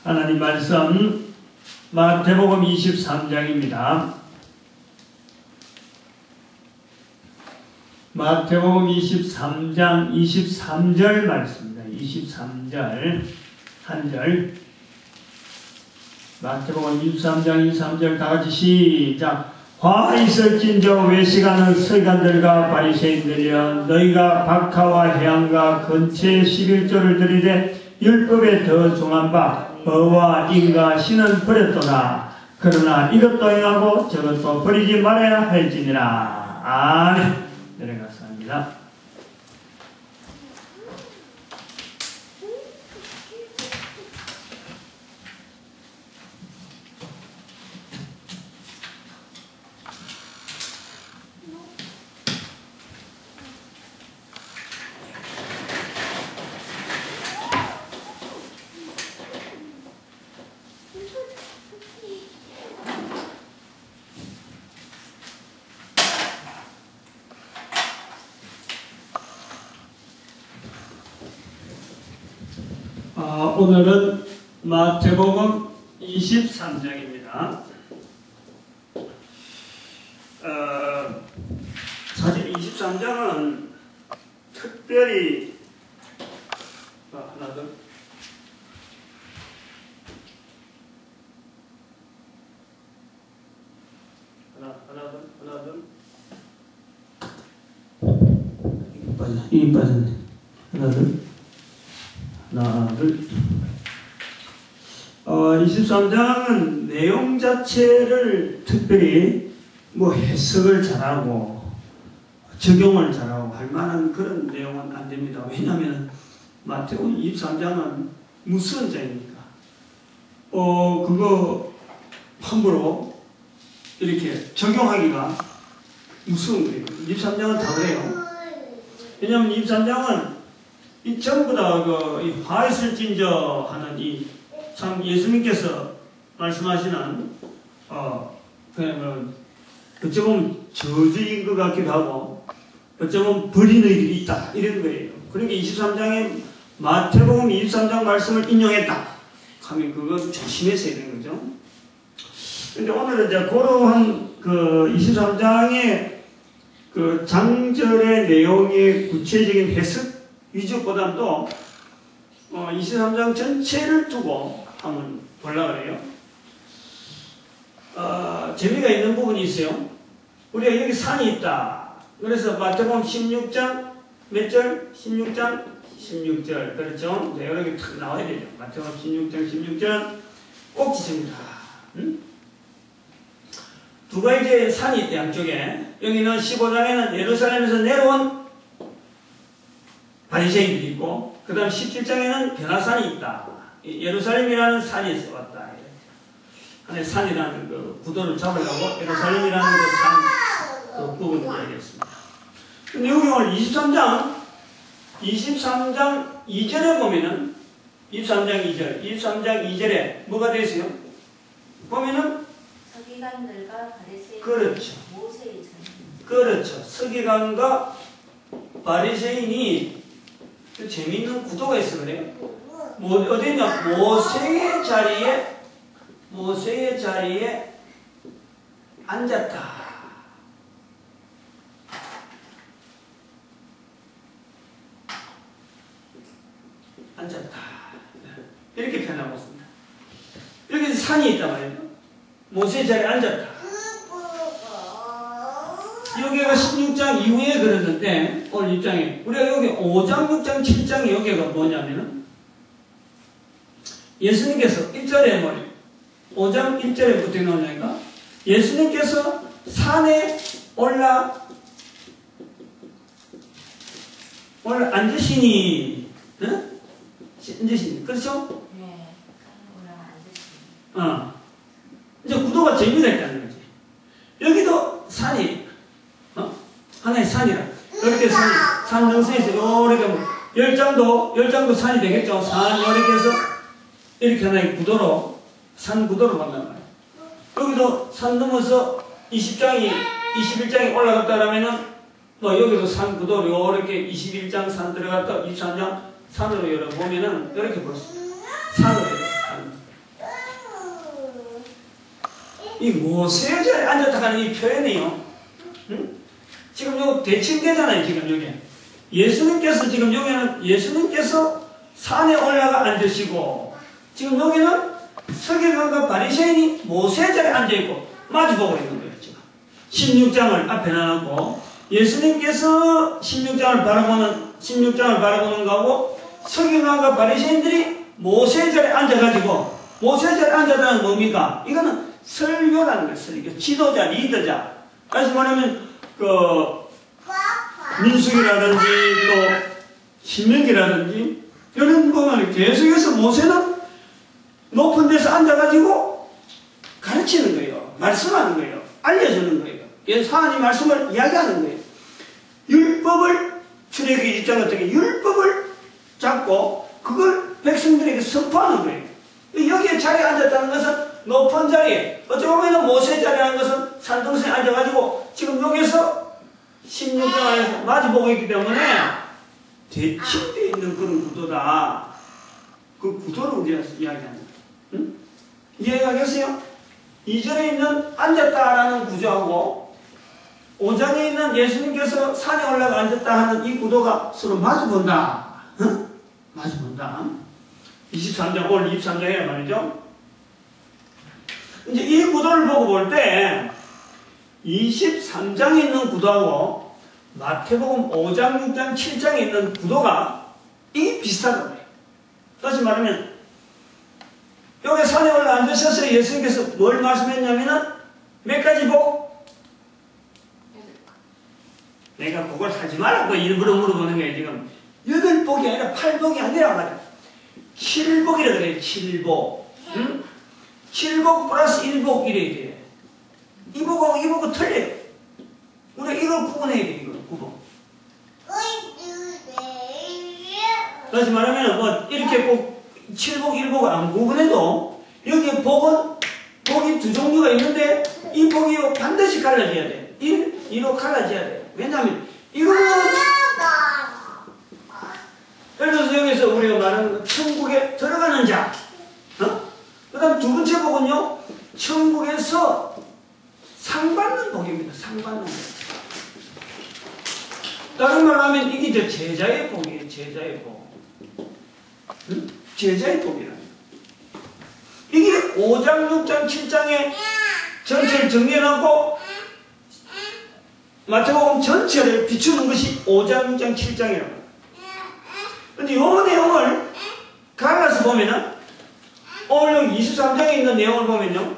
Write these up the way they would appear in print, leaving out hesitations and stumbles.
하나님 말씀 마태복음 23장입니다. 마태복음 23장 23절 말씀입니다. 23절 한 절. 마태복음 23장 23절 다같이 시작. 화 있을진저 외식하는 서기관들과 바리새인들이여, 너희가 박하와 해양과 근처에 11조를 들이되 율법에 더 중한 바 어와 인과 신은 버렸도다. 그러나 이것도 행하고 저것도 버리지 말아야 할지니라. 아멘. 내려가서 합니다. 오늘은 마태복음 23장입니다. 사실 23장은 특별히 하나 더 이게 빠졌네. 하나 둘 23장은 내용 자체를 특별히 해석을 잘하고 적용을 잘하고 할 만한 그런 내용은 안 됩니다. 왜냐하면 마태복음 23장은 무슨 장입니까? 그거 함부로 이렇게 적용하기가 무서운 거예요. 23장은 다 그래요. 왜냐하면 23장은 이 전부 다 이 화있을진저 하는 이 참 예수님께서 말씀하시는 그냥 어쩌면 저주인 것 같기도 하고 어쩌면 버린 의들이 있다 이런 거예요. 그러니까 23장에 마태복음 23장 말씀을 인용했다 하면 그건 조심해서 해야 되는 거죠. 근데 오늘은 이제 그러한 그 23장의 그 장절의 내용의 구체적인 해석 위주보다도 23장 전체를 두고 한번 보려고 그래요. 재미가 있는 부분이 있어요. 우리가 여기 산이 있다. 그래서 마태복음 16장 몇 절? 16장 16절. 그렇죠? 네, 여러 개 탁 나와야 되죠. 마태복음 16장 16절 꼭 지십니다. 두 가지 산이 있대, 양쪽에. 여기는 15장에는 예루살렘에서 내려온 바리새인들이 있고, 그 다음 17장에는 변화산이 있다. 예루살렘이라는 산에서 왔다. 하나의 산이라는 그 구도를 잡으려고 예루살렘이라는 그 산, 그 부분을 얘기했습니다. 근데 여기 오늘 23장 2절에 보면은, 23장 2절에 뭐가 되어 있어요? 보면은, 서기관들과 바리새인, 그렇죠. 모세의 그렇죠. 서기관과 바리새인이 재미있는 구도가 있어 그래요. 어디냐? 모세의 자리에 앉았다. 이렇게 표현하고 있습니다. 여기 산이 있단 말이에요. 모세의 자리에 앉았다. 여기가 16장 이후에 그랬는데, 오늘 입장에, 우리가 여기 5장, 6장, 7장 여기가 뭐냐면은, 예수님께서 1절에 5장 1절에 어떻게 나오냐니까, 예수님께서 산에 올라 앉으시니, 응? 앉으시니, 그렇죠? 네, 올라 앉으시니. 이제 구도가 재미가 있다는 거지. 여기도 산이, 하나의 산이라. 이렇게 산 능선에서 이렇게 10장도 산이 되겠죠. 산 이렇게 해서 이렇게 하나의 구도로, 산 구도로 간단 말이에요. 여기도 산 넘어서 21장이 올라갔다 그러면은, 여기도 산 구도로 이렇게 21장 산 들어갔다 23장 산으로 열어보면은 이렇게 볼 수 있어요. 산으로 열어요. 이 모세 자리에 앉았다 하는 이 표현이요. 응? 지금 요 대칭되잖아요, 지금 여기. 예수님께서 지금 여기는 예수님께서 산에 올라가 앉으시고, 지금 여기는 서기관과 바리새인이 모세 자리에 앉아있고, 마주보고 있는 거예요, 지금. 16장을 앞에 놔놓고, 예수님께서 16장을 바라보는 거고, 서기관과 바리새인들이 모세 자리에 앉아가지고, 모세 자리에 앉았다는 뭡니까? 이거는 설교라는 거예요, 설교. 지도자, 리더자. 다시 말하면, 민수기라든지 또 신명기라든지 이런 거는 계속해서 모세는 높은 데서 앉아가지고 가르치는 거예요. 말씀하는 거예요. 알려주는 거예요. 하나님 말씀을 이야기하는 거예요. 율법을 출애굽기 1장 같은 게 율법을 잡고 그걸 백성들에게 선포하는 거예요. 여기에 자리에 앉았다는 것은 높은 자리에, 어찌 보면 모세 자리라는 것은 산등성에 앉아가지고 지금 여기서 16장 안에서 마주보고 있기 때문에 대칭되어 있는 그런 구도다. 그 구도를 우리가 이야기합니다. 응? 이해가 되세요? 2절에 있는 앉았다라는 구조하고 5장에 있는 예수님께서 산에 올라가 앉았다 하는 이 구도가 서로 마주본다. 응? 마주본다. 23장, 오늘 23장이란 말이죠. 이제 이 구도를 보고 볼 때 23장에 있는 구도하고 마태복음 5장, 6장, 7장에 있는 구도가 이게 비슷하다고 해요. 다시 말하면 여기 산에 올라 앉으셔서 예수님께서 뭘 말씀했냐면은 몇 가지 복? 내가 그걸 하지 말라고 일부러 물어보는 거예요. 지금 8복이 아니라 8복이 아니라 말이야. 7복이라 그래요. 7복. 응? 7복 플러스 1복 이래야 돼. 이 복하고 이 복은 틀려요. 우리가 이걸 구분해야 돼. 이걸 구분. 다시 말하면 뭐 이렇게 꼭 7복 1복을 안 구분해도 여기에 복은 복이 두 종류가 있는데 이 복이 반드시 갈라져야 돼. 2로 갈라져야 돼. 왜냐하면 이거는 예를 들어서 여기서 우리가 말하는 천국에 들어가는 자. 그 다음 두 번째 복은요, 천국에서 상 받는 복입니다. 상 받는 복. 다른 말로 하면 이게 이제 제자의 복이에요. 제자의 복. 응? 제자의 복이라는 거예요. 이게 5장, 6장, 7장에 전체를 정리해놓고 마태복음 전체를 비추는 것이 5장, 6장, 7장이라고 해요. 근데 이 내용을 갈라서 보면은 오늘 23장에 있는 내용을 보면요,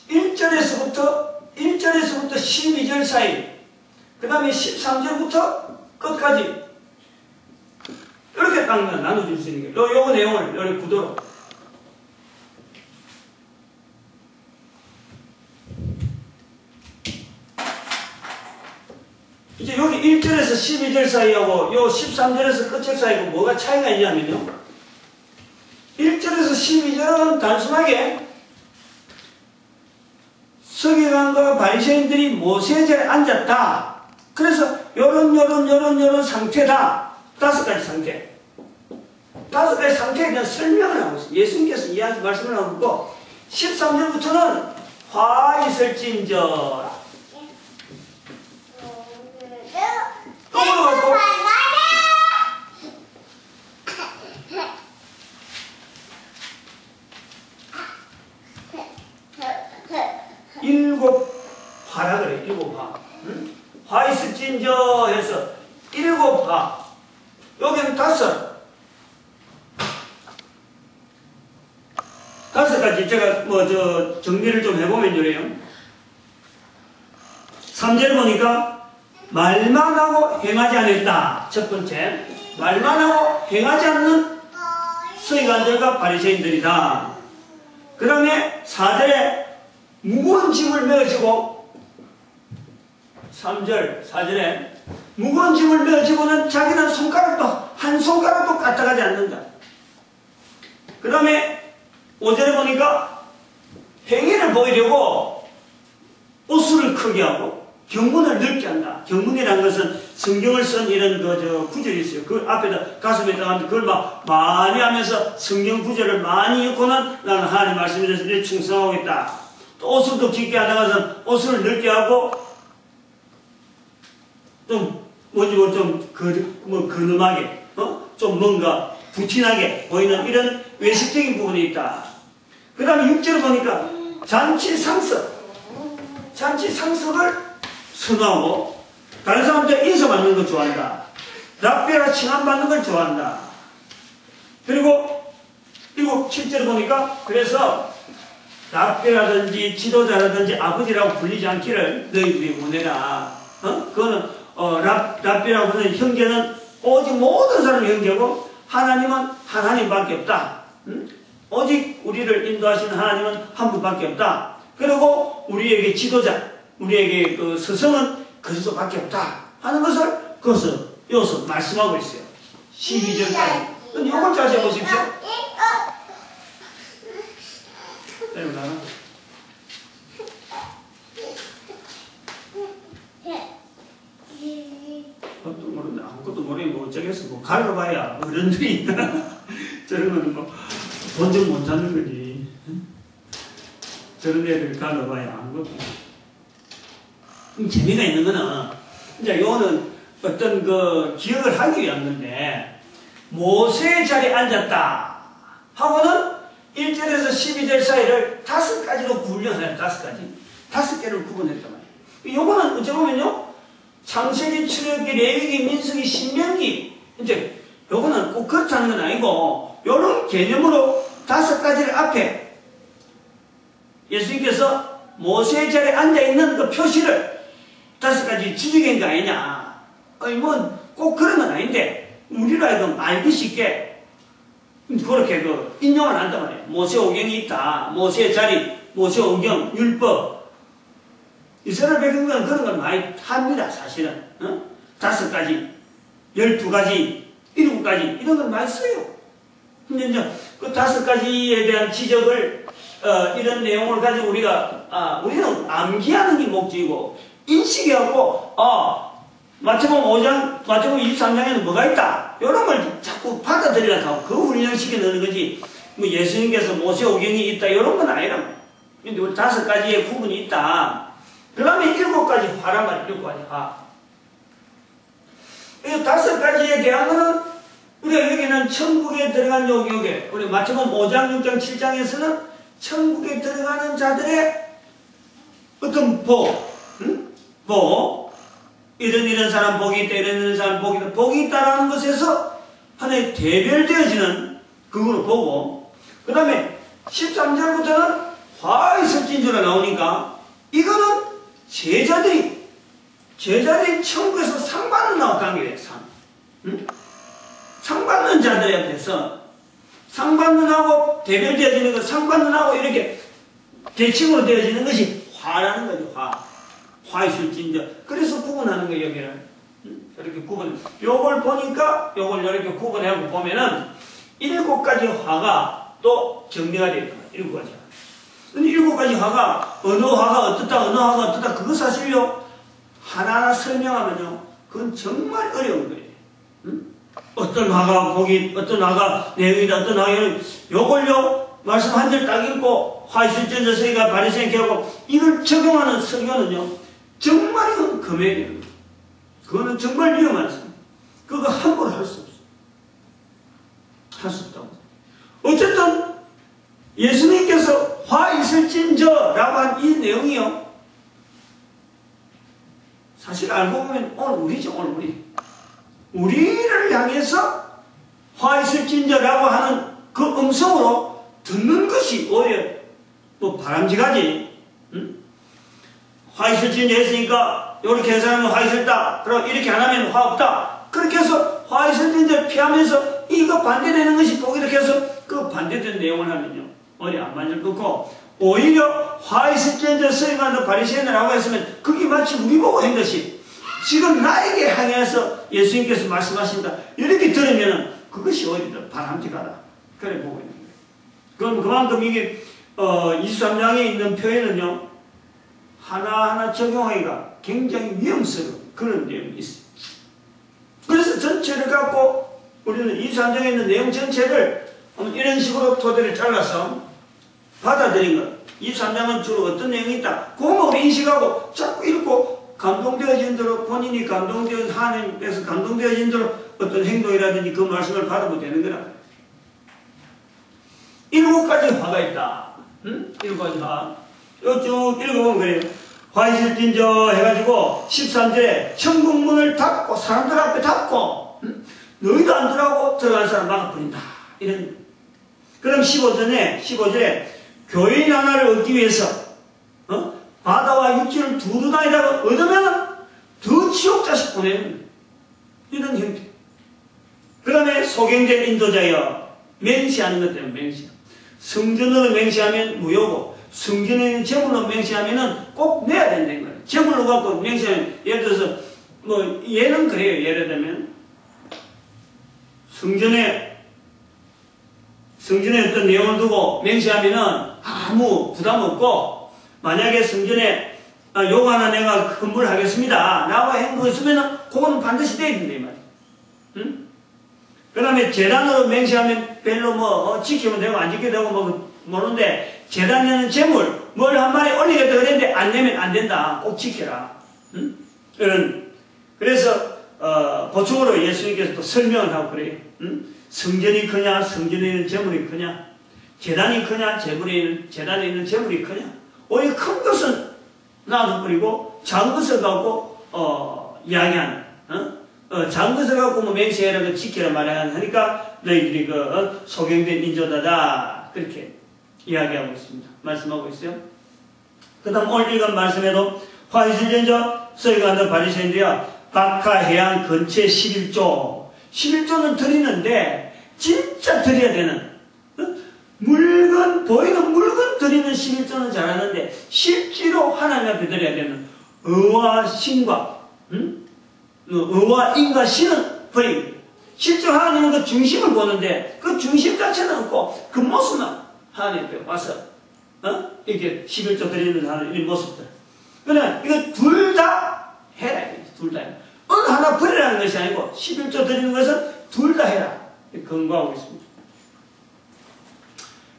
1절에서부터 12절 사이, 그 다음에 13절부터 끝까지 이렇게 딱 나눠줄 수 있는 거예요. 요 내용을 여기 구도로. 이제 여기 1절에서 12절 사이하고 요 13절에서 끝절 사이하고 뭐가 차이가 있냐면요, 1절에서 12절은 단순하게 서기관과 바리새인들이 모세자리에 앉았다. 그래서 요런 상태다. 5가지 상태. 5가지 상태에 대한 설명을 하고 있어요. 예수님께서 이야기 말씀을 하고 있고, 13절부터는 화 있을진저. 또 물어봤고, 일곱 화라 그래. 7화. 응? 화 있을진저 해서 7화. 여기는 5. 5가지 제가 정리를 좀 해보면 이래요. 3절 보니까 말만 하고 행하지 않았다. 첫 번째, 말만 하고 행하지 않는 서기관들과 바리새인들이다. 그 다음에 4절에 무거운 짐을 메어지고, 3절, 4절에 무거운 짐을 메어지고는 자기는 한 손가락도 까딱하지 않는다. 그 다음에 5절에 보니까 행위를 보이려고 옷을 크게 하고 경문을 넓게 한다. 경문이라는 것은 성경을 쓴 이런 구절이 있어요. 그 앞에다 가슴에다 그걸 막 많이 하면서 성경 구절을 많이 읽고는 나는 하나님 말씀에 대해서 충성하고 있다. 또 옷을 깊게 하다가서 옷을 넓게 하고 좀 근엄하게 좀 뭔가 부티나게 보이는 이런 외식적인 부분이 있다. 그 다음에 6절을 보니까 잔치 상석을 선호하고 다른 사람들 인사받는 걸 좋아한다. 랍비라 칭함받는 걸 좋아한다. 그리고 7절 보니까 그래서 랍비라든지 지도자라든지 아버지라고 불리지 않기를 너희들이 원해라. 그거는 랍비라고 하는 형제는 오직 모든 사람이 형제고 하나님은 하나님밖에 없다. 오직 우리를 인도하시는 하나님은 한 분밖에 없다. 그리고 우리에게 지도자, 우리에게 그 스승은 그리스도밖에 없다 하는 것을 여기서 말씀하고 있어요. 12절까지. 이걸 자세히 보십시오. 아무것도 모르면 뭐 어쩌겠어. 뭐 갈라봐야 어른들이 있나. 저런 거는 뭐 본전 못 찾는 거지. 저런 애들 갈라봐야 아무것도. 재미가 있는 거는 이제 요거는 어떤 그 기억을 하기 위한 건데 모세의 자리에 앉았다 하고는 1절에서 12절 사이를 5가지로 분류해요. 5개를 구분했단 말이에요. 요거는 어찌 보면요 창세기, 출애굽기, 레위기, 민수기, 신명기 이제 요거는 꼭 그렇다는 건 아니고 요런 개념으로 5가지를 앞에 예수님께서 모세의 자리에 앉아있는 그 표시를 5가지 지적인 거 아니냐. 꼭 그런 건 아닌데 우리로 하여금 알기 쉽게 그렇게 인용을 한단 말이에요. 모세 오경이 있다. 모세의 자리, 모세 오경, 율법. 이스라엘 백성들은 그런 걸 많이 합니다. 사실은 5가지, 12가지, 7가지 이런 걸 많이 써요. 근데 이제 그 5가지에 대한 지적을 이런 내용을 가지고 우리는 암기하는 게 목적이고 인식하고 마태복음 5장, 마태복음 23장에는 뭐가 있다 이런 걸 자꾸 받아들이려고 하고 그 훈련시켜 넣는 거지. 뭐 예수님께서 모세 오경이 있다 이런 건 아니라. 근데 우리 5가지의 구분이 있다. 그 다음에 7가지 화란 말이에요. 7가지 화. 이 5가지에 대한 거는 우리가 여기는 천국에 들어간 요게 우리 마태복음 5장, 6장, 7장에서는 천국에 들어가는 자들의 어떤 이런 사람 복이 있다, 이런 사람 복이 있다, 복이 있다라는 것에서 하나의 대별되어지는 그걸 보고, 그 다음에 13절부터는 화의 설진주가 나오니까, 이거는 제자들이 천국에서 상 받는 관계예요, 상 받는 자들한테서, 상 받는 하고 대별되어지는 것, 상 받는 하고 이렇게 대칭으로 되어지는 것이 화라는 거죠, 화의 술진저. 그래서 구분하는 거예요, 여기를. 이렇게 요걸 보니까, 요걸 이렇게 구분하고 보면은, 7가지 화가 또 정리가 되어 있다. 7가지. 근데 7가지 화가, 어느 화가 어떻다, 그거 사실요, 하나하나 설명하면요, 그건 정말 어려운 거예요. 어떤 화가 어떤 화가 내용이다, 어떤 화가 요걸요, 말씀 한 절 딱 읽고, 화의 술진저 서기가 바리새인 하고 이걸 적용하는 설교는요, 정말 이건 금액이에요. 그거는 정말 위험한 사. 그거 함부로 할 수 없어. 할 수 없다고. 어쨌든 예수님께서 화 있을진저라고 한 이 내용이요. 사실 알고 보면 오늘 우리죠. 오늘 우리. 우리를 향해서 화 있을진저라고 하는 그 음성으로 듣는 것이 오히려 뭐 바람직하지. 화 있을진저 했으니까 이렇게 해서는 화 있을다. 그럼 이렇게 안 하면 화 없다. 그렇게 해서 화 있을진저 피하면서 이거 반대되는 것이 꼭 이렇게 해서 그 반대된 내용을 하면요. 머리 안 맞을 거고 오히려 화 있을진저 서기관도 바리새인이라고 했으면 그게 마치 우리 보고 한 것이 지금 나에게 향해서 예수님께서 말씀하신다. 이렇게 들으면 그것이 오히려 바람직하다. 그래 보고 있는 거예요. 그럼 그만큼 이게 23장에 있는 표현은요. 하나하나 적용하기가 굉장히 위험스러운 그런 내용이 있어요. 그래서 전체를 갖고 우리는 23장에 있는 내용 전체를 이런 식으로 토대를 잘라서 받아들인 것. 23장은 주로 어떤 내용이 있다. 그것만 우리 인식하고 자꾸 읽고 감동되어진 대로 본인이 하나님께서 감동되어진 대로 어떤 행동이라든지 그 말씀을 받으면 되는 거라. 7가지 화가 있다. 7가지 화. 쭉 읽어보면 그래요. 화 있을진저 해가지고 13절에 천국문을 닫고 사람들 앞에 닫고 너희도 안 들어가고 들어간 사람 막아버린다. 이런. 그럼 15절에 교인 하나를 얻기 위해서 바다와 육지를 두루 다니다가 얻으면 더 치욕자식 보내는 이런 형태. 그 다음에 소경된 인도자여 맹세하는 것 때문에 맹세. 성전으로 맹세하면 무효고 성전에 있는 제물로 맹세하면 꼭 내야 된다는 거예요. 제물로 갖고 맹세하면 예를 들어서 뭐 얘는 그래요. 예를 들면 성전에 어떤 내용을 두고 맹세하면은 아무 부담 없고, 만약에 성전에 요거 하나 내가 헌물하겠습니다 라고 행동했으면은 그거는 반드시 돼야 된다 이 말이야. 그 다음에 재단으로 맹세하면 별로 뭐 지키면 되고 안 지켜도 되고 뭐 모르는데, 재단에는 재물 뭘 한 마리 올리겠다 그랬는데 안 내면 안 된다. 꼭 지켜라. 그래서 보충으로 예수님께서 또 설명을 하고 그래요. 성전이 크냐, 성전에 있는 재물이 크냐, 재단이 크냐, 재단에 있는 재물이 크냐. 오히려 큰 것은 놔둬버리고 작은 것을 갖고 이야기하는, 작은 것을 갖고 뭐 맹세해라, 지켜라 말하니까 너희들이 소경된 인조다다 그렇게 이야기하고 있습니다. 말씀하고 있어요. 그 다음 오늘 읽은 말씀에도 화이슬전저 서기관들 바리새인들이야 박하해안 근처 11조는 드리는데 진짜 드려야 되는 물건, 보이는 물건 드리는 11조는 잘하는데 실제로 하나님 앞에 드려야 되는 의와 신과 의와 인과 신은 버리고, 실제로 하나님은 그 중심을 보는데 그 중심 자체는 없고 그 모습만 하나님 앞에 와서 이렇게 11조 드리는 하는 이 모습들. 그러나 이거 둘 다 해라. 둘 다 해라. 어느 하나 버리라는 것이 아니고 11조 드리는 것은 둘 다 해라. 권고하고 있습니다.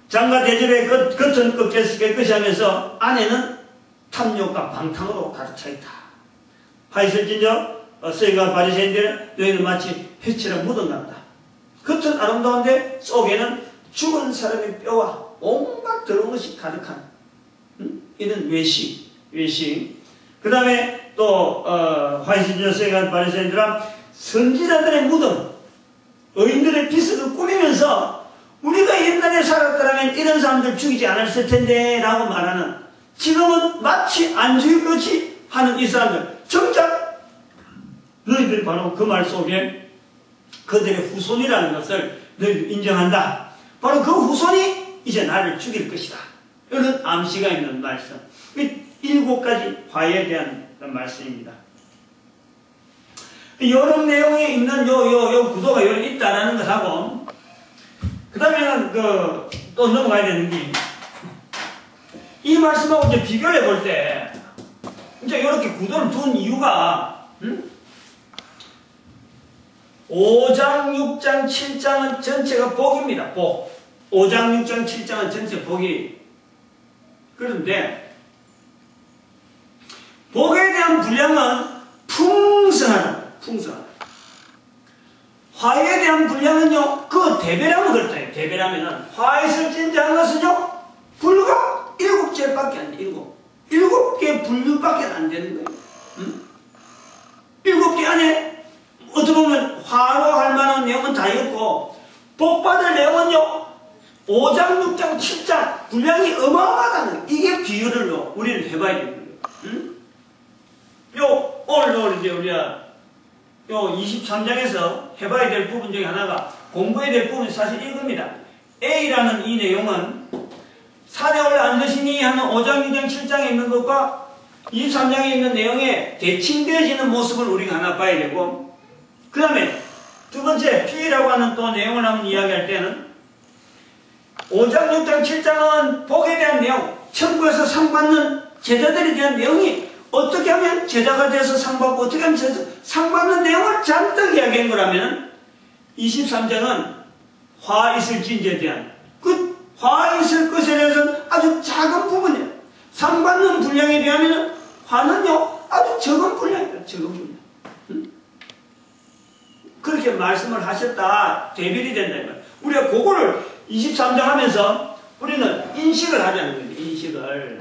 장과 대접의 겉은 깨끗이 하면서 안에는 탐욕과 방탕으로 가득 차 있다. 하이슬진저 서기관 바리새인들 너희는 마치 해치라 무덤 같다. 겉은 아름다운데 속에는 죽은 사람의 뼈와 온갖 더러운 것이 가득한 이런 외식. 그 다음에 또 화이슬진저 서기관 바리새인들은 선지자들의 무덤, 의인들의 비석을 꾸미면서 우리가 옛날에 살았더라면 이런 사람들 죽이지 않았을 텐데 라고 말하는, 지금은 마치 안 죽일 것이 하는 이 사람들, 정작 너희들이 바로 그 말 속에 그들의 후손이라는 것을 너희들 인정한다. 바로 그 후손이 이제 나를 죽일 것이다. 이런 암시가 있는 말씀. 7가지 화에 대한 말씀입니다. 이런 내용에 있는 요 구도가 여기 있다라는 것하고, 그 다음에는 또 넘어가야 되는 게, 이 말씀하고 이제 비교를 해볼 때, 이제 이렇게 구도를 둔 이유가, 5장, 6장, 7장은 전체가 복입니다. 복. 5장, 6장, 7장은 전체 복이. 그런데, 복에 대한 분량은 풍성하다. 화에 대한 분량은요, 그 대별하면 그렇다. 대별하면은, 화에 설진자한 것은요, 불과 7제밖에 안 돼. 7개 분류밖에 안 되는 거예요. 7개 안에, 어떻게 보면, 화로 할 만한 내용은 다 있고, 복받을 내용은요, 5장, 6장, 7장, 분량이 어마어마하다는, 이게 비유를요, 우리는 해봐야 되는 거예요. 오늘 이제 우리가, 23장에서 해봐야 될 부분 중에 하나가 공부해야 될 부분이 사실 이겁니다. A라는 이 내용은 산에 올라 앉으시니 하는 5장, 6장, 7장에 있는 것과 23장에 있는 내용에 대칭되어지는 모습을 우리가 하나 봐야 되고, 그 다음에 두 번째 P라고 하는 또 내용을 한번 이야기할 때는 5장, 6장, 7장은 복에 대한 내용, 천국에서 상 받는 제자들에 대한 내용이 어떻게 하면 제자가 돼서 상 받고 어떻게 하면 상 받는 내용을 잔뜩 이야기한 거라면 23장은 화 있을 진제에 대한 그 화 있을 것에 대해서는 아주 작은 부분이에요. 상 받는 분량에 비하면 화는요 아주 적은 분량이에요. 적은 분량. 그렇게 말씀을 하셨다. 대별이 된다. 우리가 그거를 23장 하면서 우리는 인식을 하자는 거죠. 인식을.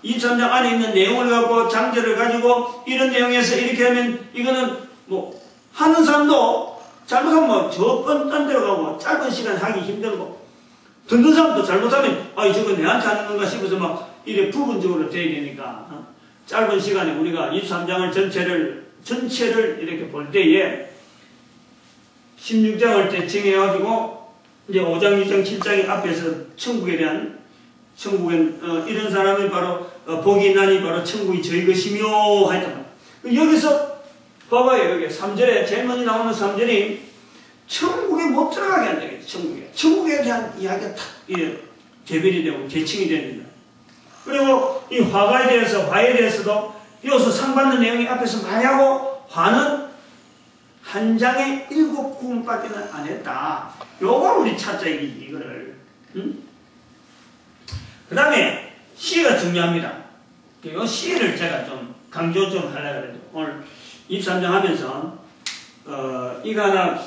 23장 안에 있는 내용을 갖고 장제를 가지고 이런 내용에서 이렇게 하면 이거는 뭐 하는 사람도 잘못하면 뭐 저 딴 데로 가고 짧은 시간 하기 힘들고 듣는 사람도 잘못하면 아 저거 내한테 하는 건가 싶어서 막 이래 부분적으로 돼야 되니까 짧은 시간에 우리가 23장을 전체를 이렇게 볼 때에 16장을 때 정해가지고 이제 5장, 6장, 7장의 앞에서 천국에 대한 천국엔 이런 사람이 바로 복이 있나니 바로 천국이 저희 것이며 하였단 말이에요. 여기서 봐봐요. 여기 3절에 제일 먼저 나오는 3절이 천국에 못 들어가게 한다. 천국에 대한 이야기가 탁 개별이 되고 계층이 됩니다. 그리고 이 화에 대해서도 여기서 상 받는 내용이 앞에서 많이 하고 화는 한 장에 7구음밖에 안 했다. 요걸 우리 찾자 이거를. 그 다음에 시가 중요합니다. 이 시를 제가 좀 강조 좀 하려고 그래요. 오늘 23장 하면서 이거 하나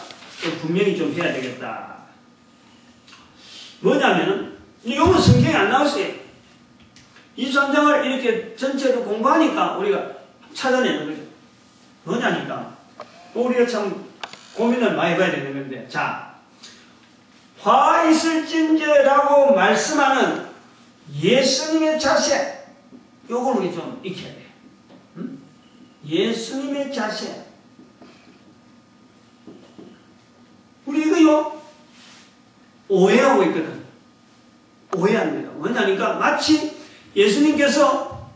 분명히 좀 해야 되겠다. 뭐냐면은 이거는 성경에 안 나왔어요. 23장을 이렇게 전체로 공부하니까 우리가 찾아내는 거죠. 뭐냐니까 우리가 참 고민을 많이 해봐야 되는 건데, 자, 화 있을진저라고 말씀하는 예수님의 자세, 요걸 우리 좀 익혀야 돼요. 예수님의 자세. 우리 이거요, 오해하고 있거든. 오해합니다. 뭐냐니까 마치 예수님께서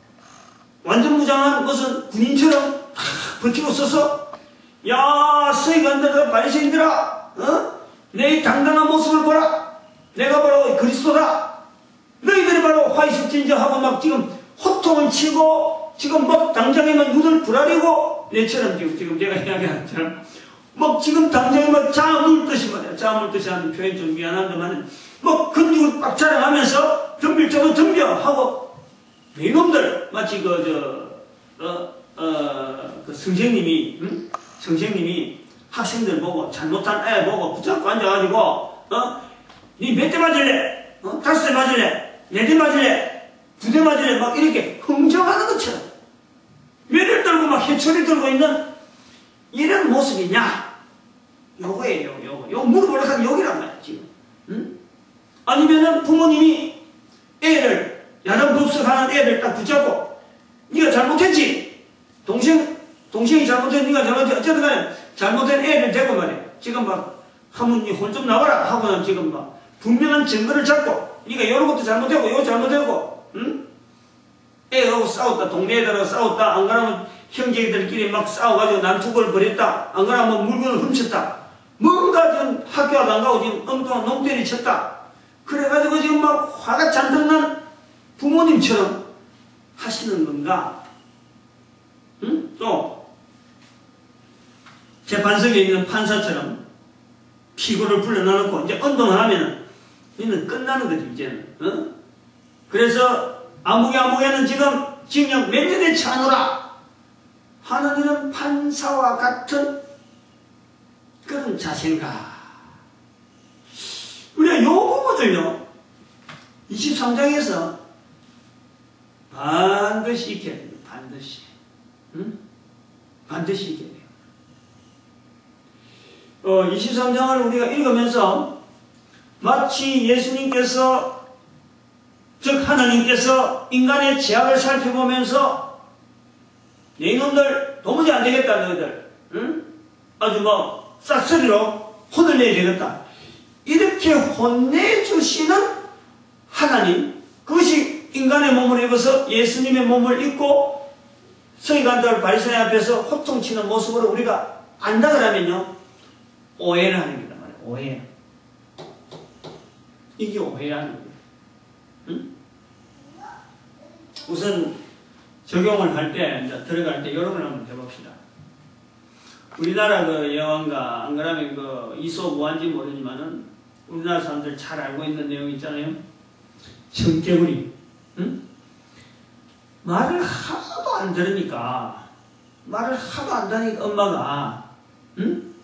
완전 무장한 무슨 군인처럼 탁 버티고 서서 야, 서기관들아, 바리새인들아, 내 당당한 모습을 보라. 내가 바로 그리스도다. 너희들이 바로 화 있을진저 하고 막 지금 호통을 치고 지금 막 당장에 막 눈을 부라리고 내처럼 지금 제가 이야기한 것처럼 막 지금 당장에 막 자물듯이 말이야. 자물듯이 하는 표현 좀 미안한데만 막 근육을 빡 자랑하면서 덤빌 점은 덤벼 하고 이놈들 마치 그 선생님이 학생들 보고 잘못한 애 보고 붙잡고 앉아가지고 니 몇 대 맞을래? 5대 맞을래? 4대 맞을래? 2대 맞을래? 막 이렇게 흥정하는 것처럼 매를 들고 막 해초리 들고 있는 이런 모습이냐? 요거예요. 요거 물어보려고 하면 여기란 말이야 지금. 아니면은 부모님이 애를 야단법석하는 애를 딱 붙잡고 네가 잘못했지? 동생이 잘못했, 네가 잘못했, 어쨌든 간에 잘못된 애를 대고 말이야. 지금 막 하면 니 혼 좀 나와라 하고는 지금 막 분명한 증거를 잡고 네가 이런 것도 잘못했고 이거 잘못했고 애하고 싸웠다. 동네 애들하고 싸웠다. 안 그러면 형제들끼리 막 싸워가지고 난투를 벌였다. 안 그러면 물건을 훔쳤다. 뭔가 지금 학교도 안 가고 지금 엉뚱한 놈때리 쳤다. 그래가지고 지금 막 화가 잔뜩 난 부모님처럼 하시는 건가? 또 재판석에 있는 판사처럼 피고를 불러놔놓고 이제 언동을 하면은 이는 끝나는 거지 이제는. 그래서 아무개는 지금 징역 몇 년에 처하노라 하는 이런 판사와 같은 그런 자세인가? 우리가 요 부분을요 23장에서 반드시 익혀야 됩니다. 반드시. 반드시 익혀야 돼요. 23장을 우리가 읽으면서 마치 예수님께서 즉 하나님께서 인간의 죄악을 살펴보면서 네 이놈들 도무지 안 되겠다 너희들 아주 뭐 싹쓸이로 혼을 내야 되겠다 이렇게 혼내주시는 하나님 그것이 인간의 몸을 입어서 예수님의 몸을 입고 서기관들 바리새인 앞에서 호통치는 모습으로 우리가 안다 그러면요 오해를 하는 거다 말이에요. 오해. 이게 오해라는 거예요. 우선 적용을 할 때, 이제 들어갈 때, 여러 걸 한번 해봅시다. 우리나라 그 여왕가, 안 그러면 그 이소 무한지 모르지만은, 우리나라 사람들 잘 알고 있는 내용 있잖아요. 청개구리. 응? 말을 하나도 안 들으니까, 말을 하도 안 듣니까 엄마가, 응?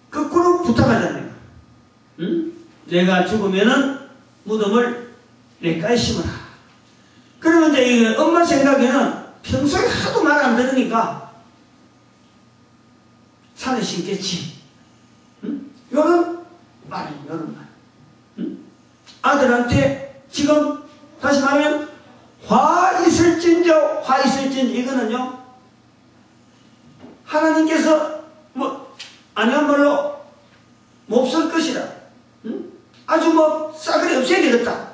거꾸로 부탁하잖아요. 응? 내가 죽으면은 무덤을 내가에 심어라. 그러면 이제 엄마 생각에는 평소에 하도 말 안 들으니까 산에 심겠지. 응? 요런 말. 응? 아들한테 지금 다시 말하면 화 있을진저 이거는요 하나님께서 뭐 아니한 말로 몹쓸 것이라. 응? 아주 뭐 싸그리 없애야 되겠다.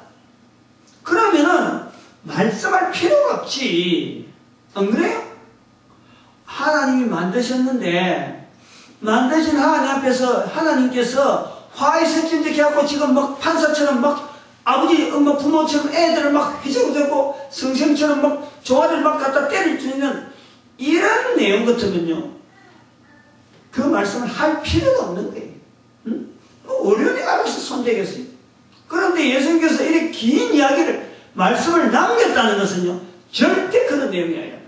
그러면은 말씀할 필요가 없지. 안 그래요? 하나님이 만드셨는데 만드신 하나님 앞에서 하나님께서 화 있을진저 해갖고 지금 막 판사처럼 막 아버지, 엄마, 부모처럼 애들을 막 해주고 성생처럼 막 종아리를 막 갖다 때릴 수 있는 이런 내용 같으면요 그 말씀을 할 필요가 없는 거예요. 응? 어련히 알아서 손대겠어요. 그런데 예수님께서 이렇게 긴 이야기를 말씀을 남겼다는 것은요 절대 그런 내용이 아니에요.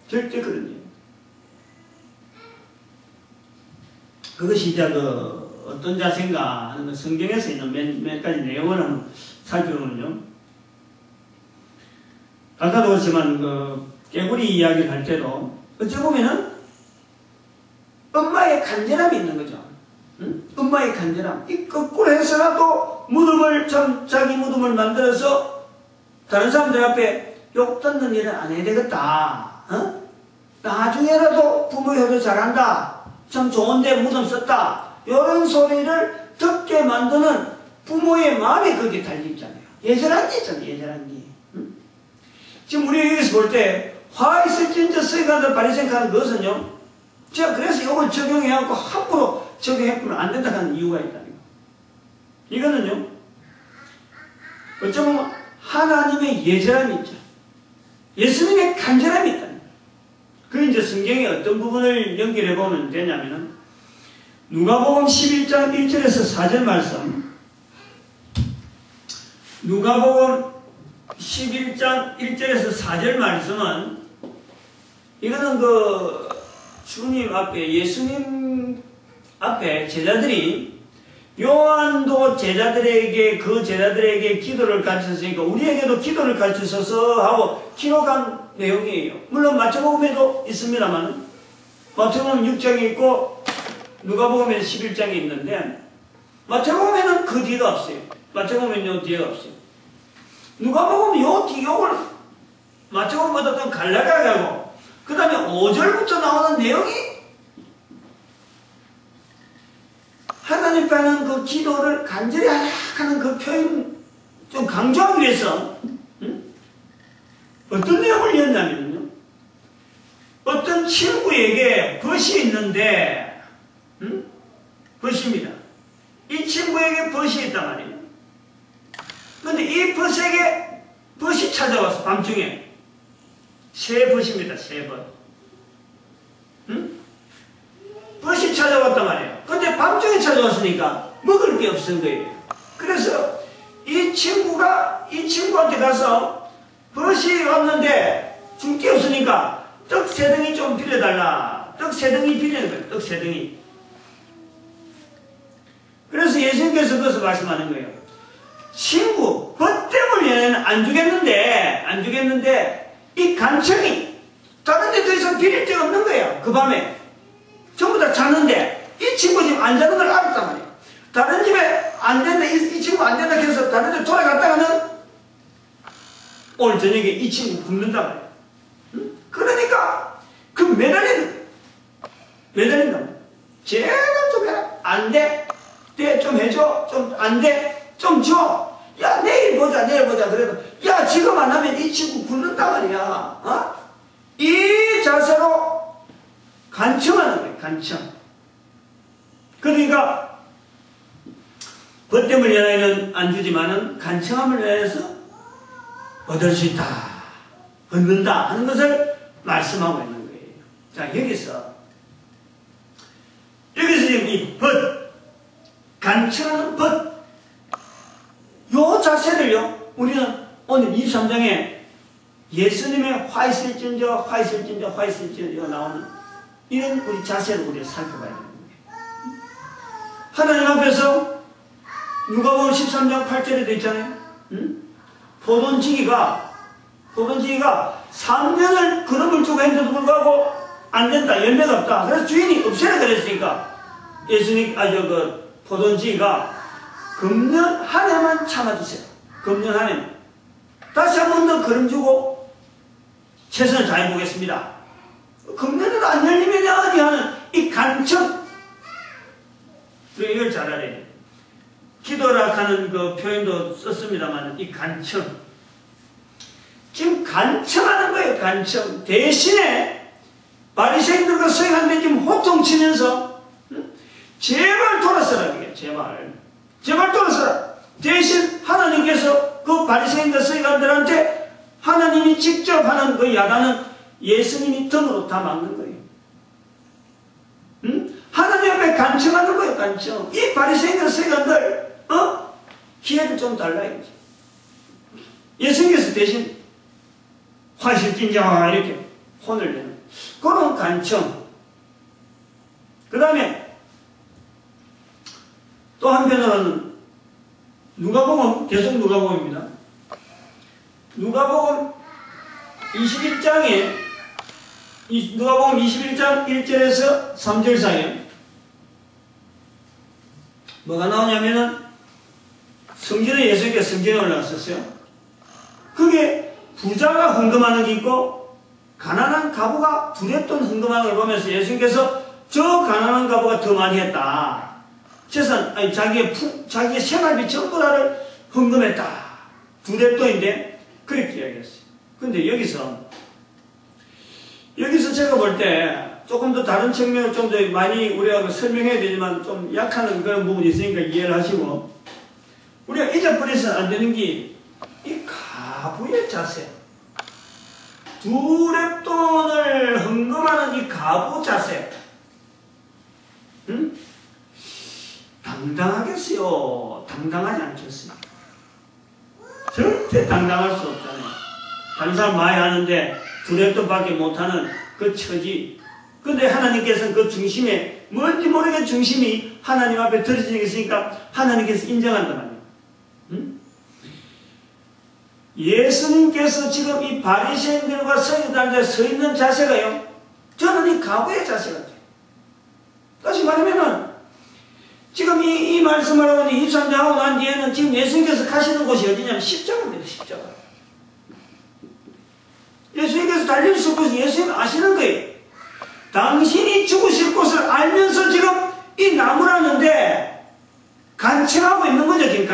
절대 그런 내용. 그것이 이제 어떤 자세인가 하는 성경에서 있는 몇 가지 내용을 한번 살펴보면요. 아까도 그렇지만 개구리 이야기를 할 때도 어찌 보면은 엄마의 간절함이 있는 거죠. 응? 엄마의 간절함. 이 거꾸로 해서라도 무덤을 자기 무덤을 만들어서 다른 사람들 앞에 욕 듣는 일은 안 해야 되겠다. 어? 나중에라도 부모 효도 잘한다. 참 좋은데 무덤 썼다. 이런 소리를 듣게 만드는 부모의 마음이 거기에 달려있잖아요. 예절한 게 있잖아요. 예절한 게. 응? 지금 우리 여기서 볼 때 화 있을진저 쓰이가들 바리새인하는 것은요. 제가 그래서 이걸 적용해갖고 함부로 적용해보면 안 된다는 이유가 있다는 거. 이거는요. 어쩌면 하나님의 예절함이 있죠. 예수님의 간절함이 있다는 거. 그 이제 성경의 어떤 부분을 연결해보면 되냐면은 누가복음 11장 1절에서 4절 말씀. 누가복음 11장 1절에서 4절 말씀은 이거는 주님 앞에 예수님 앞에 제자들이 요한도 제자들에게 기도를 가르쳤으니까 우리에게도 기도를 가르쳐서 하고 기록한 내용이에요. 물론 마태복음에도 있습니다만 마태복음 6장에 있고 누가복음에는 11장에 있는데 마태복음에는 그 뒤가 없어요. 마태복음에는 요 뒤가 없어요. 누가복음은 요 뒤를 마태복음보다 더 갈라가고 그 다음에 5절부터 나오는 내용이 하나님 앞에는 그 기도를 간절히 하는 그 표현 좀 강조하기 위해서 어떤 내용을 이었냐면요. 어떤 친구에게 벗이 있는데 벗입니다. 이 친구에게 벗이 있단 말이에요. 그런데 이 벗에게 벗이 찾아와서 밤중에 새 벗입니다. 새 벗. 벗이 찾아왔단 말이에요. 근데 밤중에 찾아왔으니까 먹을 게 없은 거예요. 그래서 이 친구한테 가서 벗이 왔는데 줄 게 없으니까 떡 세 덩이 좀 빌려달라. 떡 세 덩이 빌리는 거예요. 떡 세 덩이. 그래서 예수님께서 그것을 말씀하는 거예요. 친구, 벗 때문에 안 주겠는데 이 간청이 다른 데 더 이상 빌릴 데가 없는 거예요. 그 밤에 전부 다 자는데 이 친구 지금 안 자는 걸 알았단 말이에요. 다른 집에 안 된다, 이 친구 안 된다 해서 다른 데 돌아갔다가는 오늘 저녁에 이 친구 굶는단 말이에요. 응? 그러니까 그 매달린다 말이에요. 제발 좀 해라. 안 돼. 좀 해줘. 좀 안 돼. 좀 줘. 야, 내일 보자. 그래도 야, 지금 안 하면 이 친구 굶는단 말이야. 어? 이 자세로 간청하는 거예요. 간청. 그러니까 벗됨을 위하여는 안 주지만은 간청함을 위해서 얻을 수 있다. 얻는다 하는 것을 말씀하고 있는 거예요. 자, 여기서 지금 이 벗, 간청하는 벗, 요 자세를요, 우리는 오늘 23장에 예수님의 화 있을진저 나오는 이런 우리 자세를 우리가 살펴봐야 되는 거예요. 하나님 앞에서 누가복음 13장 8절에 되어 있잖아요. 포도원지기가 3년을 그름을 주고 했는데도 불구하고 안 된다, 열매가 없다. 그래서 주인이 없애라 그랬으니까 포도원지기가 금년 한 해만 참아주세요. 금년 한 해만. 다시 한 번 더 그름 주고 최선을 다해보겠습니다. 금년에도 안 열리면 어디 하는 이 간청. 이걸 잘 알아야 돼요. 기도라 하는 그 표현도 썼습니다만 이 간청. 지금 간청하는 거예요. 간청. 대신에 바리새인들과 서기관들이 지금 호통치면서 제발 돌아서라. 제발 돌아서라. 대신 하나님께서 그 바리새인들 서기관들한테 하나님이 직접 하는 그 야단은 예수님이 등으로 다 막는 거예요. 하나님 앞에 간청하는 거예요. 간청. 이 바리새인들 서기관들 기회를 좀 달라 이거지. 예수님께서 대신 화실진자 이렇게 혼을 내는 그런 간청. 그 다음에 또 한편으로는 누가복음, 계속 누가복음입니다. 누가복음 21장에 누가복음 21장 1절에서 3절 사이에 뭐가 나오냐면은 성전에 예수님께서 성전에 올라왔었어요. 그게 부자가 헌금하는 게 있고 가난한 가부가 두렵돈 헌금하는 걸 보면서 예수님께서 저 가난한 가부가 더 많이 했다. 재산, 아니 자기의 생활비 전부 다를 헌금했다. 두렵돈인데 그렇게 이야기했어요. 근데 여기서 제가 볼 때 조금 더 다른 측면을 좀 더 많이 우리가 설명해야 되지만 좀 약한 그런 부분이 있으니까 이해를 하시고, 우리가 잊어버려서는 안 되는 게 이 가부의 자세, 두렵돈을 헌금하는 이 가부 자세, 당당하겠어요? 당당하지 않겠어요? 절대 당당할 수 없잖아요. 다른 사람 많이 하는데 두렵돈밖에 못하는 그 처지. 근데 하나님께서는 그 중심에, 뭔지 모르게 중심이 하나님 앞에 들어져 있으니까 하나님께서 인정한단 말이에요. 예수님께서 지금 이 바리새인들과 서기관들에 서 있는 자세가요, 저는 이 가부의 자세 같아요. 다시 말하면은 지금 이 말씀을 하고 23장 하고 난 뒤에는 지금 예수님께서 가시는 곳이 어디냐면 십자가입니다. 십자가. 예수님께서 달려주실 곳이 예수님 아시는 거예요. 당신이 죽으실 곳을 알면서 지금 이 나무라는데 간청하고 있는 거죠. 지금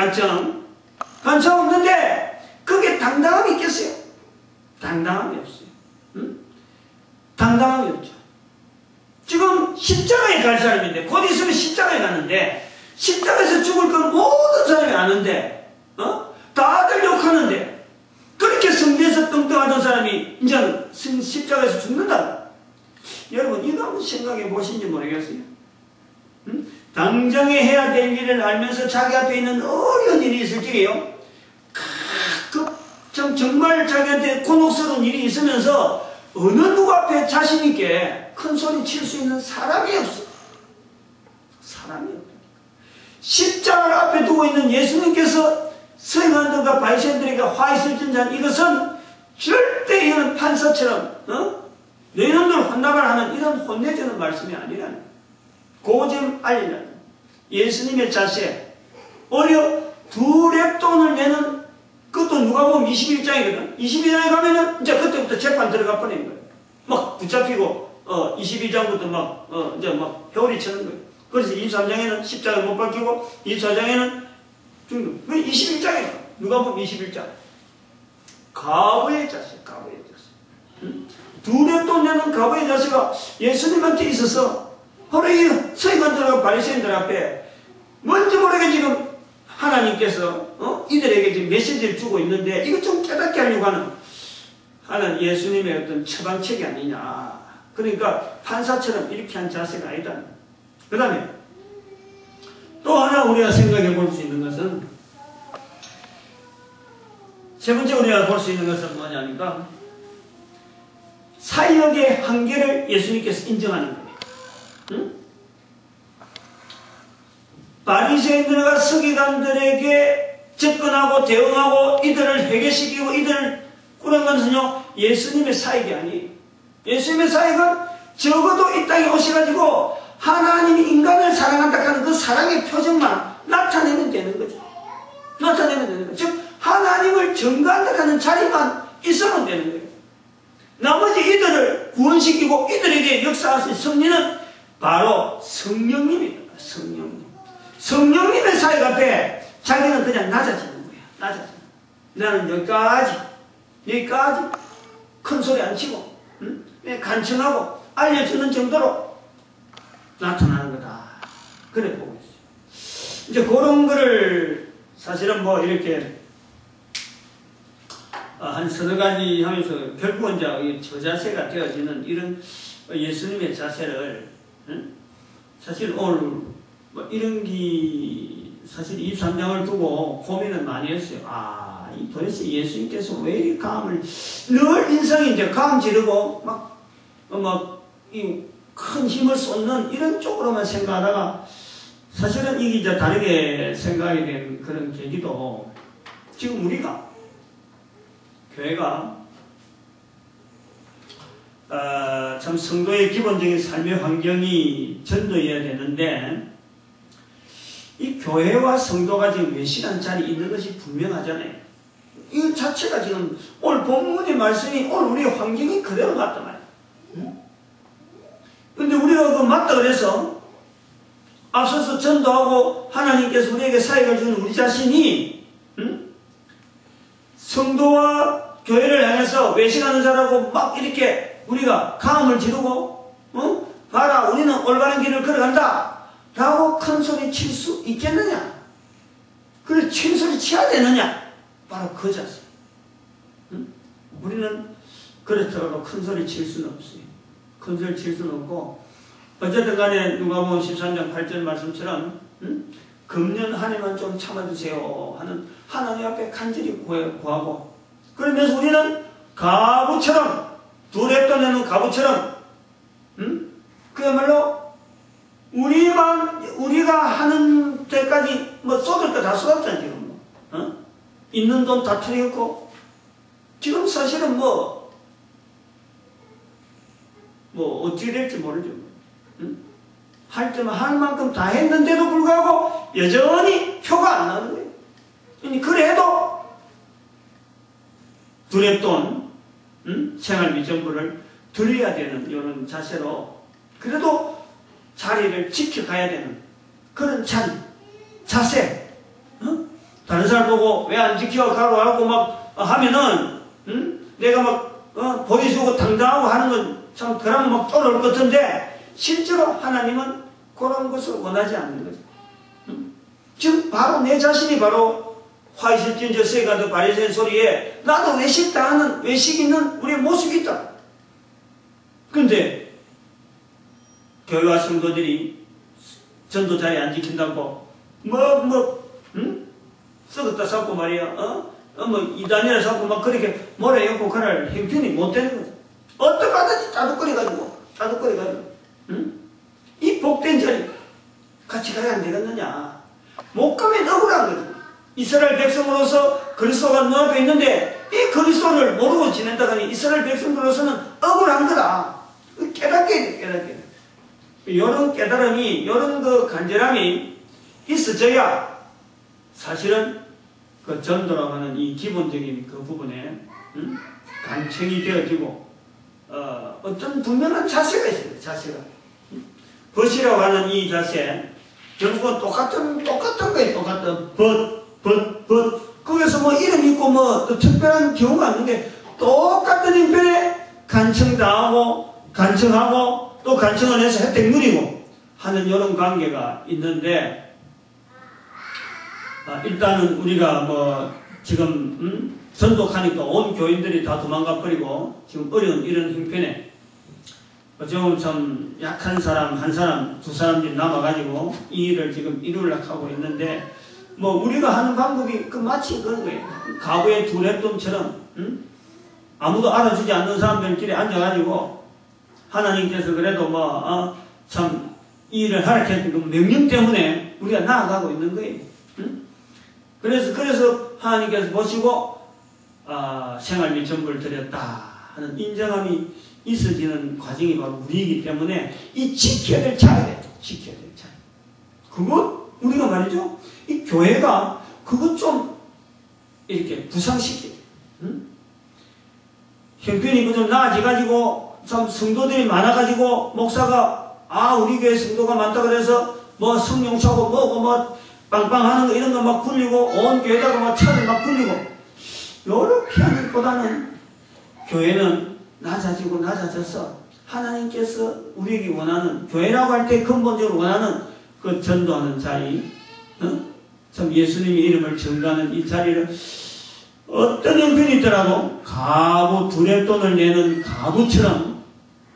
간청하고 있는데 그게 당당함이 있겠어요? 당당함이 없어요. 당당함이 없죠. 지금 십자가에 갈 사람인데, 곧 있으면 십자가에 가는데, 십자가에서 죽을 건 모든 사람이 아는데, 다들 욕하는데, 그렇게 성경에서 뚱뚱하던 사람이 이제는 십자가에서 죽는다. 여러분, 이거 한번 생각해 보신지 모르겠어요. 당장에 해야 될 일을 알면서 자기 앞에 있는 어려운 일이 있을 적에요, 정말 자기한테 곤혹스러운 일이 있으면서 어느 누구 앞에 자신있게 큰 소리 칠 수 있는 사람이 없어. 사람이 없다. 십자가를 앞에 두고 있는 예수님께서 서기관들과 바리새인들에게 화 있을진자, 이것은 절대 이런 판사처럼 너희놈들 혼나발 하는 이런 혼내주는 말씀이 아니라는 거예요. 고점 알리라는 예수님의 자세. 오히려 두렵돈을 내는, 그것도 누가복음 21장이거든. 22장에 가면은 이제 그때부터 재판 들어가 버리는 거예요. 막 붙잡히고 22장부터 이제 회오리 치는 거예요. 그래서 23장에는 십자가 못 박히고 24장에는 중독. 21장이에요. 누가복음 21장. 가부의 자세, 가부의 자세. 두렵돈 내는 가부의 자세가 예수님한테 있어서 바로 이 서기관들과 바리새인들 앞에 뭔지 모르게 지금 하나님께서 이들에게 지금 메시지를 주고 있는데, 이거 좀 깨닫게 하려고 하는, 하는 예수님의 어떤 처방책이 아니냐. 그러니까 판사처럼 이렇게 한 자세가 아니다. 그 다음에 또 하나 우리가 생각해 볼 수 있는 것은, 세 번째 우리가 볼 수 있는 것은 뭐냐니까, 사역의 한계를 예수님께서 인정하는 거예요. 응? 바리새인들과 서기관들에게 접근하고 대응하고 이들을 회개시키고 이들을 그런 것은요, 예수님의 사역이 아니에요. 예수님의 사역은 적어도 이 땅에 오셔가지고 하나님이 인간을 사랑한다 하는 그 사랑의 표정만 나타내면 되는 거죠. 나타내면 되는 거죠. 즉 하나님을 전가한다 하는 자리만 있으면 되는 거예요. 나머지 이들을 구원시키고 이들에게 역사하신 성리는 바로 성령님입니다. 성령님. 성령님의 사역 앞에 자기는 그냥 낮아지는 거예요. 낮아지는 거예요. 나는 여기까지 큰 소리 안 치고, 응? 간청하고 알려주는 정도로 나타나는 거다. 그래 보고 있어요. 이제 그런 거를 사실은 뭐 이렇게 한 서너 가지 하면서 결국은 이제 저자세가 되어지는 이런 예수님의 자세를, 응? 사실 오늘 뭐 이런 사실 23장을 두고 고민을 많이 했어요. 도대체 예수님께서 왜 이 감을 늘 인상이 이제 감 지르고 큰 힘을 쏟는 이런 쪽으로만 생각하다가, 사실은 이게 이제 다르게 생각이 된 그런 계기도, 지금 우리가 교회가 참 성도의 기본적인 삶의 환경이 전도해야 되는데, 이 교회와 성도가 지금 외식한 자리에 있는 것이 분명하잖아요. 이 자체가 지금 오늘 본문의 말씀이 오늘 우리의 환경이 그대로 맞단 말이에요. 근데 우리가 그 맞다 그래서 앞서서 전도하고 하나님께서 우리에게 사역을 주는 우리 자신이, 성도와 교회를 향해서 외식하는 자라고 막 이렇게 우리가 가음을 지르고, 봐라 우리는 올바른 길을 걸어간다 라고 큰 소리 칠 수 있겠느냐? 그래 친 소리 쳐야 되느냐? 바로 그 자세. 우리는 그렇더라도 큰 소리 칠 수는 없어요. 큰 소리 칠 수는 없고, 어쨌든 간에 누가복음 13장 8절 말씀처럼 금년 한 해만 좀 참아주세요 하는 하나님 앞에 간절히 구하고, 그러면서 우리는 가부처럼, 두랩 떠내는 가부처럼, 그야말로 우리가 하는 데까지 뭐 쏟을 거 다 쏟았잖아요, 지금. 있는 돈 다 틀렸고, 지금 사실은 어떻게 될지 모르죠. 할 때만 할 만큼 다 했는데도 불구하고 여전히 표가 안 나는 거예요. 그래도 두랩돈, 생활비 정부를 드려야 되는 이런 자세로, 그래도 자리를 지켜가야 되는 그런 자세. 다른 사람 보고 왜 안 지켜 가고 하고 막 하면은, 내가 막 보여주고 당당하고 하는 건 참 그러면 막 쫄을 것 같은데, 실제로 하나님은 그런 것을 원하지 않는 거죠. 지금 바로 내 자신이 바로 화이슬진 저세가도 바리새인 소리에 나도 외식당하는, 외식 있는 우리의 모습이 있다. 그런데 교회와 성도들이 전도 자리 안 지킨다고 썩었다 잡고 말이야, 이단이라 잡고 막 그렇게 모래 엮고 그럴 형편이 못 되는 거죠. 어떡하든지 짜둑거려가지고, 이 복된 자리 같이 가야 안 되겠느냐. 못 가면 억울한 거죠. 이스라엘 백성으로서 그리스도가 눈앞에 있는데 이 그리스도를 모르고 지낸다 하니 이스라엘 백성으로서는 억울한 거다. 깨닫게 돼. 이런 깨달음이, 이런 그 간절함이 있어져야 사실은 그 전도라고 하는 이 기본적인 그 부분에 간청이 되어지고, 어떤 분명한 자세가 있어요. 자세가. 벗이라고 하는 이 자세, 결국은 똑같은 거예요. 똑같은 벗. 거기서 뭐 이름 있고 또 특별한 경우가 없는 게, 똑같은 형편에 간청당하고 간청하고 또 간청을 해서 혜택 누리고 하는 이런 관계가 있는데, 일단은 우리가 지금 전독하니까 온 교인들이 다 도망가 버리고 지금 어려운 이런 형편에 좀 약한 사람 한 사람 두 사람들이 남아가지고 이 일을 지금 이루려고 하고 있는데 뭐 우리가 하는 방법이 마치 그런 거예요. 가구의 두 랩돔처럼 아무도 알아주지 않는 사람들끼리 앉아가지고 하나님께서 그래도 참 이 일을 하라고 했던 명령 때문에 우리가 나아가고 있는 거예요. 그래서 하나님께서 보시고 생활 및 전부를 드렸다 하는 인정함이 있어지는 과정이 바로 우리이기 때문에 이 지켜야 될 자리예요. 지켜야 될 자리. 그것 우리가 말이죠. 이 교회가 그것 좀 이렇게 부상시켜요. 형편이 좀 나아져가지고 참 성도들이 많아가지고 목사가 우리 교회 성도가 많다 그래서 뭐 성령 차고 뭐고 빵빵하는 거 이런 거 막 굴리고 온 교회다가 막 차를 막 굴리고 요렇게 하는 것보다는 교회는 낮아져서 하나님께서 우리에게 원하는 교회라고 할 때 근본적으로 원하는 그 전도하는 자리 참 예수님의 이름을 전가하는 이 자리를 어떤 형편이 있더라도 가부 두랩돈을 내는 가부처럼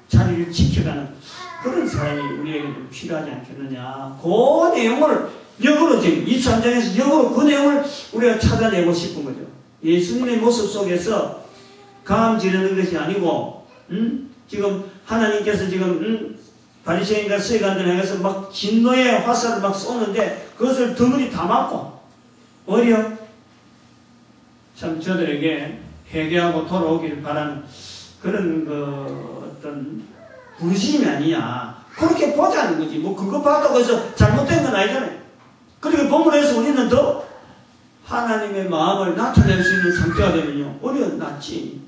자리를 지켜가는 그런 사람이 우리에게 좀 필요하지 않겠느냐. 그 내용을 역으로 지금 23장에서 역으로 그 내용을 우리가 찾아내고 싶은 거죠. 예수님의 모습 속에서 감 지르는 것이 아니고 지금 하나님께서 지금 바리새인과 서기관들을 향해서 막 진노의 화살을 막 쏘는데 그것을 덩어리 다 맞고 오히려 참 저들에게 회개하고 돌아오기를 바라는 그런 어떤 부르심이 아니냐. 그렇게 보자는 거지. 뭐 그거 봐도 그래서 잘못된 건 아니잖아요. 그렇게 본문에서 우리는 더 하나님의 마음을 나타낼 수 있는 상태가 되면요 오히려 낫지.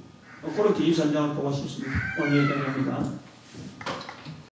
그렇게 이 선장을 보고 싶습니다. 오늘 여기까지 합니다.